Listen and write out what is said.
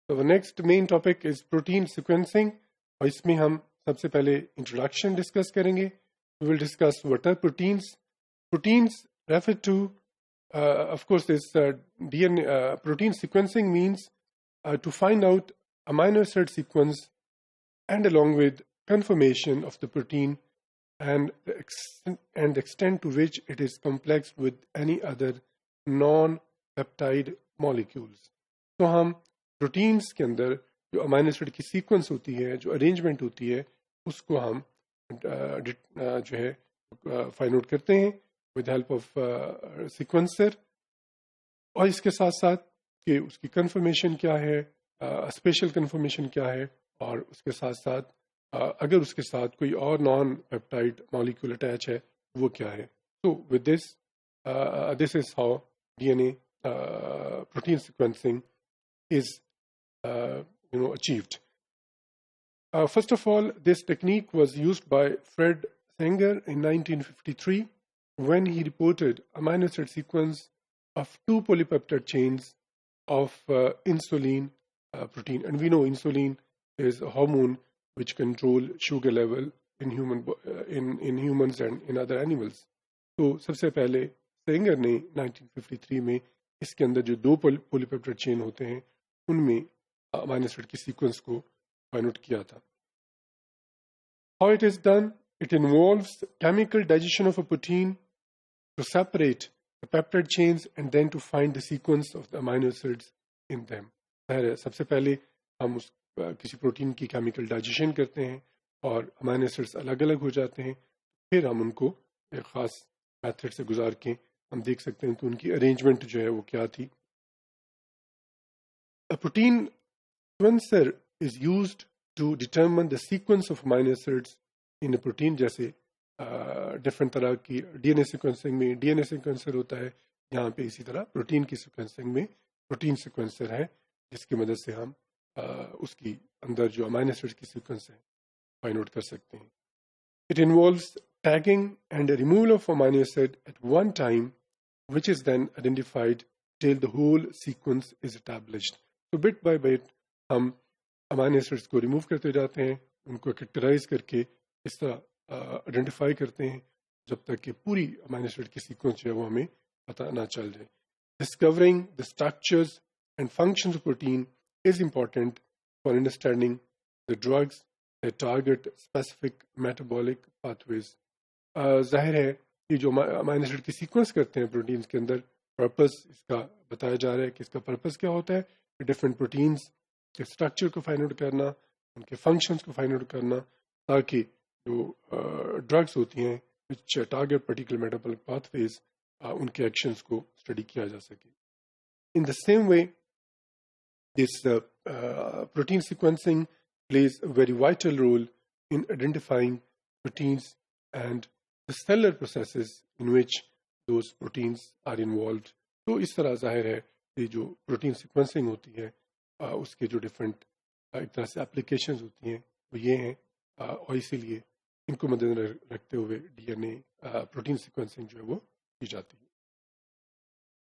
तो next main topic is protein sequencing और इसमें हम सबसे पहले इंट्रोडक्शन डिस्कस करेंगे. We will discuss what are proteins. Proteins refer to of course this DNA protein sequencing means to find out amino acid sequence and along with conformation of the protein and the extent to which it is complexed with any other non-peptide molecules. तो हम proteins के अंदर जो amino acid की sequence होती है, जो arrangement होती है, उसको हम जो है फाइंड आउट करते हैं विद हेल्प ऑफ सीक्वेंसर. और इसके साथ साथ कि उसकी कन्फर्मेशन क्या है, स्पेशल कन्फर्मेशन क्या है, और उसके साथ साथ अगर उसके साथ कोई और नॉन पेप्टाइड मॉलिक्यूल अटैच है वो क्या है. तो with this is how DNA protein sequencing is achieved. First of all, this technique was used by Fred Sanger in 1953 when he reported amino acid sequence of 2 polypeptide chains of insulin protein. And we know insulin is a hormone which control sugar level in humans and in other animals. तो सबसे पहले सेंगर ने 1953 में इसके अंदर जो 2 polypeptide chain होते हैं उनमें अमाइनो एसिड की सीक्वेंस को फाइंड आउट किया था. How it is done? It involves chemical digestion of a protein to separate the peptide chains and then to find the sequence of the amino acids in them. सबसे पहले हम किसी protein की chemical digestion करते हैं और amino acids अलग अलग हो जाते हैं. फिर हम उनको एक खास मेथड से गुजार के हम देख सकते हैं कि उनकी अरेंजमेंट जो है वो क्या थी. A protein sequencer is used to determine the sequence of amino acids in a protein. जैसे डिफरेंट तरह की डीएनए सीक्वेंसिंग में डीएनए सीक्वेंसर होता है, यहाँ पे इसी तरह प्रोटीन की सीक्वेंसिंग में प्रोटीन सीक्वेंसर है जिसकी मदद से हम उसकी अंदर जो अमाइनो एसिड की सीक्वेंस है फाइंड आउट कर सकते हैं. It involves tagging and removal of amino acid at one time, which is then identified till the whole sequence is established. तो बिट बाय बिट हम अमाइनो एसिड्स को remove करते जाते हैं, उनको कैरेक्टराइज करके इस तरह आइडेंटिफाई करते हैं जब तक कि पूरी अमाइनो एसिड की सीक्वेंस जो है वो हमें पता ना चल जाए. Discovering the structures and functions of protein is important for understanding the drugs that target specific metabolic pathways. जाहिर है कि जो अमाइनो एसिड की सीक्वेंस करते हैं प्रोटीन्स के अंदर, पर्पस इसका बताया जा रहा है कि इसका पर्पस क्या होता है. डिफरेंट प्रोटीन्स के स्ट्रक्चर को फाइंड आउट करना, उनके फंक्शंस को फाइंड आउट करना, ताकि जो ड्रग्स होती हैं which target particular metabolic pathways उनके एक्शंस को स्टडी किया जा सके. In the same way this protein sequencing plays a very vital role in identifying proteins and the cellular processes in which those proteins are involved. तो इस तरह जाहिर है ये जो प्रोटीन सीक्वेंसिंग होती है उसके जो डिफरेंट एक तरह से एप्लीकेशंस होती हैं वो ये हैं, और इसीलिए इनको मद्देनजर रखते हुए डीएनए प्रोटीन सीक्वेंसिंग जो है वो की जाती है.